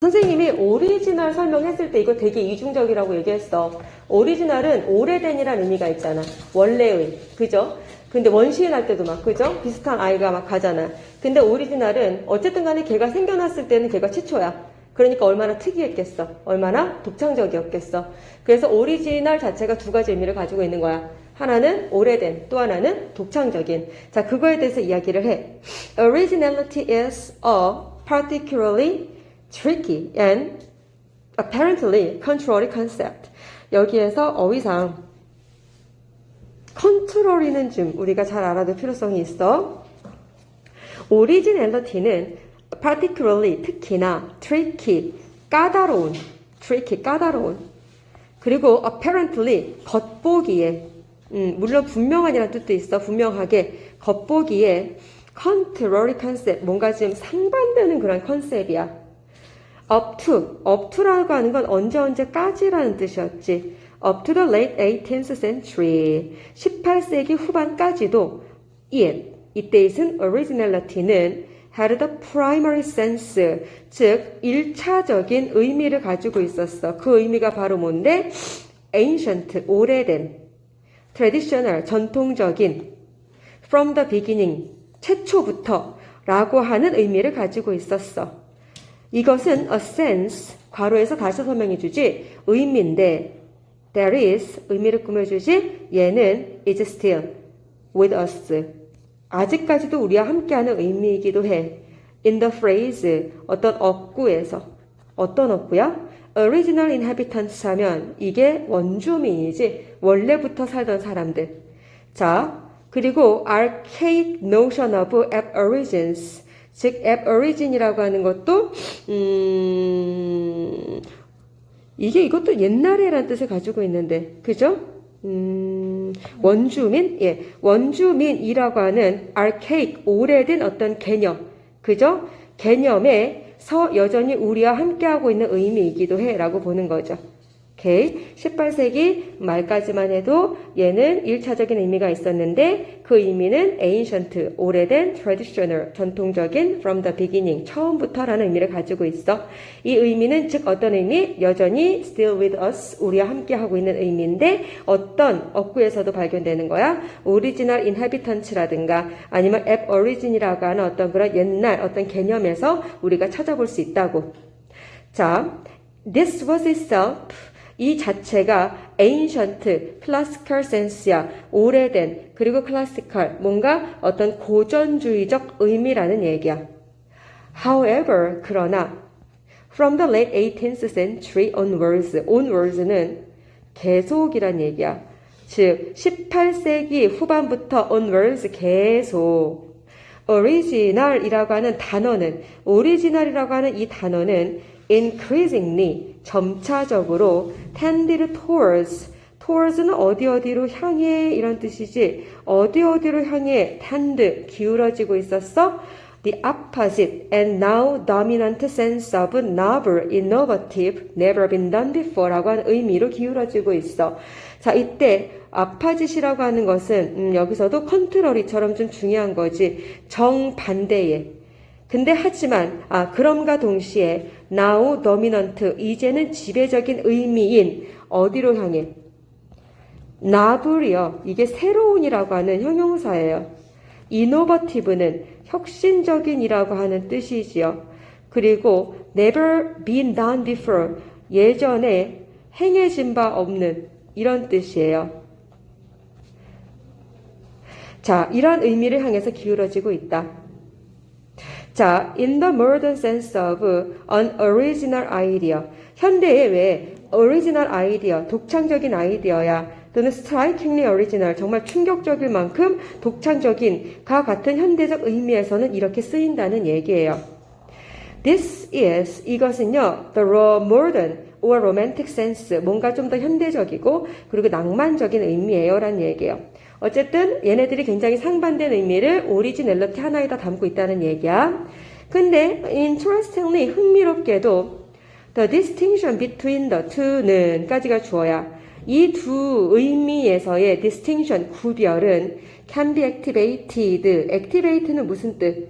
선생님이 오리지널 설명했을 때 이거 되게 이중적이라고 얘기했어. 오리지널은 오래된이라는 의미가 있잖아. 원래의. 그죠? 근데 원시인 할 때도 막, 그죠? 비슷한 아이가 막 가잖아. 근데 오리지널은 어쨌든 간에 걔가 생겨났을 때는 걔가 최초야. 그러니까 얼마나 특이했겠어. 얼마나 독창적이었겠어. 그래서 오리지널 자체가 두 가지 의미를 가지고 있는 거야. 하나는 오래된, 또 하나는 독창적인. 자, 그거에 대해서 이야기를 해. Originality is a particularly tricky and apparently controlling concept. 여기에서 어휘상 컨트롤이는 좀 우리가 잘 알아둘 필요성이 있어. originality는 particularly 특히나 tricky 까다로운 그리고 apparently 겉보기에 물론 분명한이라는 뜻도 있어. 분명하게 겉보기에 contrary concept 뭔가 좀 상반되는 그런 컨셉이야. up to라고 하는 건 언제까지라는 뜻이었지. up to the late 18th century 18세기 후반까지도 이때에는 originality는 had the primary sense 즉 1차적인 의미를 가지고 있었어. 그 의미가 바로 뭔데? ancient 오래된 traditional 전통적인 from the beginning 최초부터 라고 하는 의미를 가지고 있었어. 이것은 a sense, 괄호에서 다시 설명해 주지, 의미인데, there is, 의미를 꾸며주지, 얘는 is still with us. 아직까지도 우리와 함께하는 의미이기도 해. in the phrase, 어떤 어구에서. 어떤 어구야? original inhabitants 하면 이게 원주민이지, 원래부터 살던 사람들. 자, 그리고 archaic notion of aborigines. 즉, aborigine이라고 하는 것도, 이것도 옛날에라는 뜻을 가지고 있는데, 그죠? 원주민? 예. 원주민이라고 하는 archaic, 오래된 어떤 개념. 그죠? 개념에서 여전히 우리와 함께하고 있는 의미이기도 해. 라고 보는 거죠. 오케이. 18세기 말까지만 해도 얘는 1차적인 의미가 있었는데 그 의미는 ancient, 오래된, traditional, 전통적인, from the beginning, 처음부터라는 의미를 가지고 있어. 이 의미는 즉 어떤 의미? 여전히 still with us, 우리와 함께하고 있는 의미인데 어떤 어구에서도 발견되는 거야. original inhabitants라든가 아니면 aborigine이라고 하는 어떤 그런 옛날 어떤 개념에서 우리가 찾아볼 수 있다고. 자, this was itself 이 자체가 ancient, classical sense야. 오래된, 그리고 classical, 뭔가 어떤 고전주의적 의미라는 얘기야. However, 그러나 from the late 18th century onwards는 계속이란 얘기야. 즉, 18세기 후반부터 onwards 계속 original이라고 하는 단어는, original이라고 하는 이 단어는 increasingly 점차적으로 tended towards는 어디로 향해 이런 뜻이지 어디로 향해 tend 기울어지고 있었어. The opposite and now dominant sense of novel, innovative, never been done before 라고 하는 의미로 기울어지고 있어. 자, 이때 opposite이라고 하는 것은 여기서도 컨트러리처럼 좀 중요한 거지. 정반대의 근데 하지만 그럼과 동시에 now dominant 이제는 지배적인 의미인 어디로 향해? novel이요. 이게 새로운이라고 하는 형용사예요. innovative는 혁신적인이라고 하는 뜻이지요. 그리고 never been done before 예전에 행해진 바 없는 이런 뜻이에요. 자, 이런 의미를 향해서 기울어지고 있다. 자, in the modern sense of an original idea. 현대에 왜 original idea, 독창적인 아이디어야 또는 strikingly original, 정말 충격적일 만큼 독창적인가 같은 현대적 의미에서는 이렇게 쓰인다는 얘기예요. This is, 이것은요, the raw modern or romantic sense, 뭔가 좀 더 현대적이고 그리고 낭만적인 의미예요 라는 얘기예요. 어쨌든 얘네들이 굉장히 상반된 의미를 오리지널리티 하나에다 담고 있다는 얘기야. 근데 interestingly 흥미롭게도 the distinction between the two는 까지가 주어야. 이 두 의미에서의 distinction 구별은 can be activated. activate는 무슨 뜻?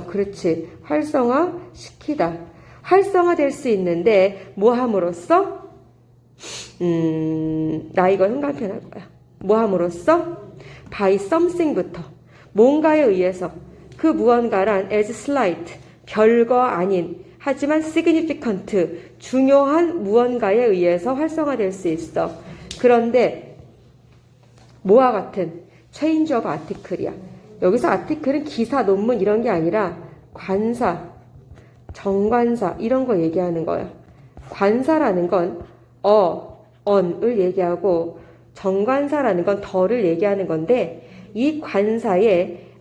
그렇지. 활성화시키다. 활성화될 수 있는데 뭐 함으로써? 나 이거 흥간편 할 거야. 뭐 함으로써? by something부터. 뭔가에 의해서. 그 무언가란 as slight, 별거 아닌, 하지만 significant, 중요한 무언가에 의해서 활성화될 수 있어. 그런데 뭐와 같은? change of article이야. 여기서 article은 기사, 논문 이런 게 아니라 관사, 정관사 이런 거 얘기하는 거야. 관사라는 건 on을 얘기하고 정관사라는 건 더를 얘기하는 건데 이 관사의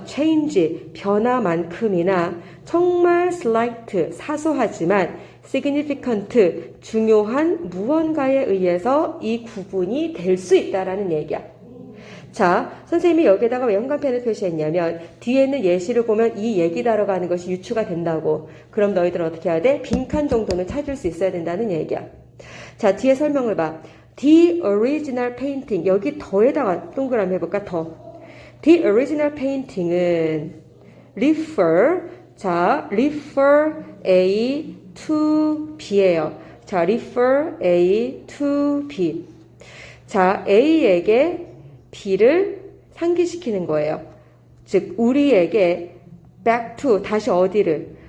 change, 변화만큼이나 정말 slight, 사소하지만 significant, 중요한 무언가에 의해서 이 구분이 될 수 있다라는 얘기야. 자, 선생님이 여기에다가 왜 현관펜을 표시했냐면 뒤에 있는 예시를 보면 이 얘기 들어가는 것이 유추가 된다고. 그럼 너희들은 어떻게 해야 돼? 빈칸 정도는 찾을 수 있어야 된다는 얘기야. 자, 뒤에 설명을 봐. The original painting. 여기 더에다가 동그라미 해볼까? 더. The original painting은 refer A to B예요. 자, refer A to B. 자, A에게 B를 상기시키는 거예요. 즉, 우리에게 back to, 다시 어디를?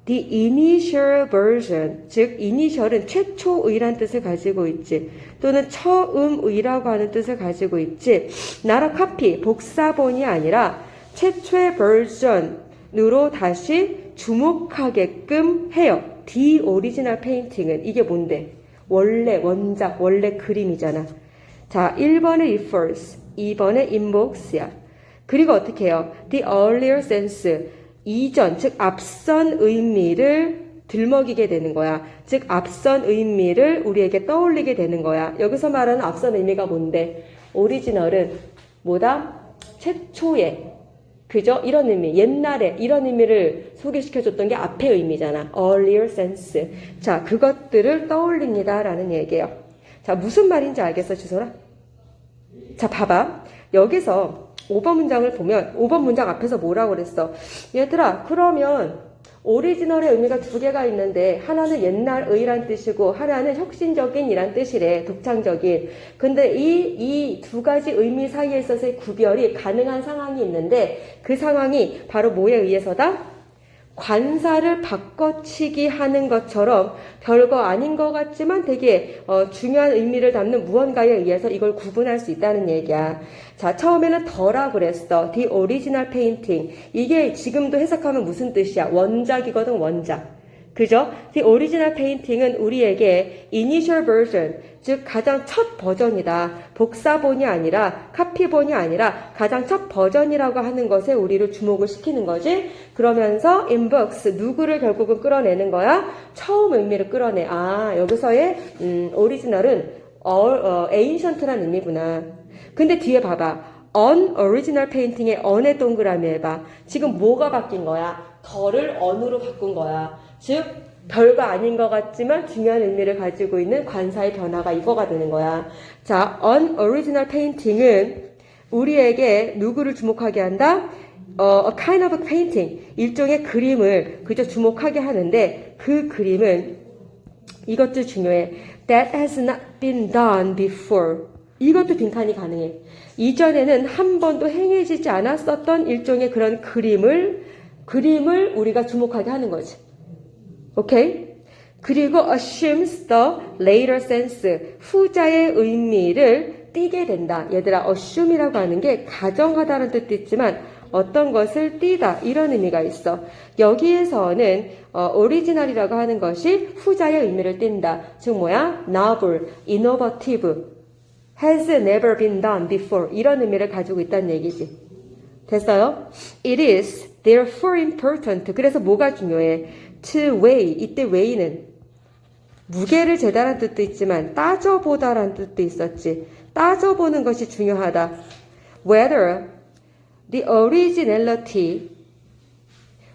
The initial version, 즉 initial은 최초의란 뜻을 가지고 있지. 또는 처음의라고 하는 뜻을 가지고 있지. 나라 카피, 복사본이 아니라 최초의 버전으로 다시 주목하게끔 해요. The original painting은 이게 뭔데? 원래 원작, 원래 그림이잖아. 자, 1번에 refers, 2번에 invokes야. 그리고 어떻게 해요? The earlier sense, 이전, 즉 앞선 의미를 들먹이게 되는 거야. 즉 앞선 의미를 우리에게 떠올리게 되는 거야. 여기서 말하는 앞선 의미가 뭔데? 오리지널은 뭐다? 최초의, 그죠? 이런 의미, 옛날에 이런 의미를 소개시켜줬던 게 앞의 의미잖아. earlier sense. 자, 그것들을 떠올립니다 라는 얘기예요. 자, 무슨 말인지 알겠어, 주소라? 자, 봐봐. 여기서 5번 문장을 보면 5번 문장 앞에서 뭐라고 그랬어? 얘들아, 그러면 오리지널의 의미가 두 개가 있는데 하나는 옛날의란 뜻이고 하나는 혁신적인이란 뜻이래. 독창적인. 근데 이 두 가지 의미 사이에 있어서의 구별이 가능한 상황이 있는데 그 상황이 바로 뭐에 의해서다? 관사를 바꿔치기 하는 것처럼 별거 아닌 것 같지만 되게 중요한 의미를 담는 무언가에 의해서 이걸 구분할 수 있다는 얘기야. 자, 처음에는 더라 그랬어. The original painting. 이게 지금도 해석하면 무슨 뜻이야? 원작이거든, 원작. 그죠? The original painting은 우리에게 initial version, 즉 가장 첫 버전이다. 복사본이 아니라 카피본이 아니라 가장 첫 버전이라고 하는 것에 우리를 주목을 시키는 거지. 그러면서 invokes, 누구를 결국은 끌어내는 거야? 처음 의미를 끌어내. 아, 여기서의 오리지널은 ancient라는 의미구나. 근데 뒤에 봐봐. unoriginal painting의 on의 동그라미 해봐. 지금 뭐가 바뀐 거야? 더를 on으로 바꾼 거야. 즉 별거 아닌 것 같지만 중요한 의미를 가지고 있는 관사의 변화가 이거가 되는 거야. 자, unoriginal painting은 우리에게 누구를 주목하게 한다? A kind of painting, 일종의 그림을 그저 주목하게 하는데 그 그림은 이것도 중요해. That has not been done before. 이것도 빈칸이 가능해. 이전에는 한 번도 행해지지 않았었던 일종의 그런 그림을 우리가 주목하게 하는 거지. 오케이? 그리고 assumes the later sense, 후자의 의미를 띠게 된다. 얘들아, assume이라고 하는 게 가정하다는 뜻도 있지만 어떤 것을 띠다 이런 의미가 있어. 여기에서는 original이라고 하는 것이 후자의 의미를 띈다. 즉 뭐야? novel, innovative, has never been done before 이런 의미를 가지고 있다는 얘기지. 됐어요? It is therefore important. 그래서 뭐가 중요해? To weigh. 이때 weigh는 무게를 재다라는 뜻도 있지만 따져보다라는 뜻도 있었지. 따져보는 것이 중요하다. Whether the originality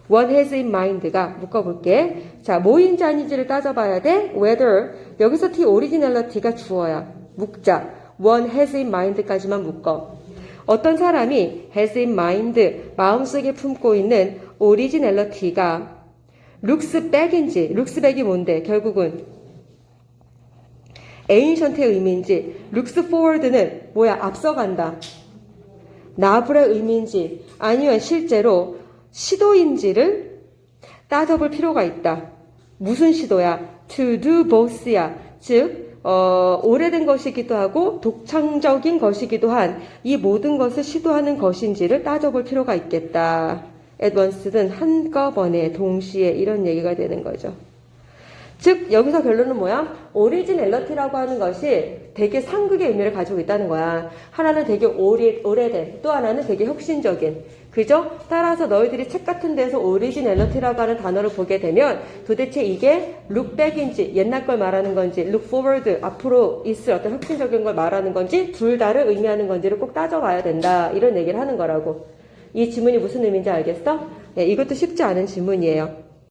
one has in mind가 묶어볼게. 자, 뭐인지 아닌지를 따져봐야 돼. Whether 여기서 the originality가 주어야. 묶자. one has in mind까지만 묶어. 어떤 사람이 has in mind, 마음속에 품고 있는 originality가 looks back인지, looks back이 뭔데? 결국은 ancient의 의미인지, looks forward는 뭐야? 앞서간다. 나불의 의미인지, 아니면 실제로 시도인지를 따져볼 필요가 있다. 무슨 시도야? to do both야. 즉, 오래된 것이기도 하고 독창적인 것이기도 한 이 모든 것을 시도하는 것인지를 따져볼 필요가 있겠다. at once는 한꺼번에 동시에 이런 얘기가 되는 거죠. 즉 여기서 결론은 뭐야? 오리지널리티라고 하는 것이 되게 상극의 의미를 가지고 있다는 거야. 하나는 되게 오래된, 또 하나는 되게 혁신적인. 그죠? 따라서 너희들이 책 같은 데서 오리지널리티라고 하는 단어를 보게 되면 도대체 이게 look back인지 옛날 걸 말하는 건지 look forward 앞으로 있을 어떤 혁신적인 걸 말하는 건지 둘 다를 의미하는 건지를 꼭 따져봐야 된다. 이런 얘기를 하는 거라고. 이 지문이 무슨 의미인지 알겠어? 네, 이것도 쉽지 않은 지문이에요.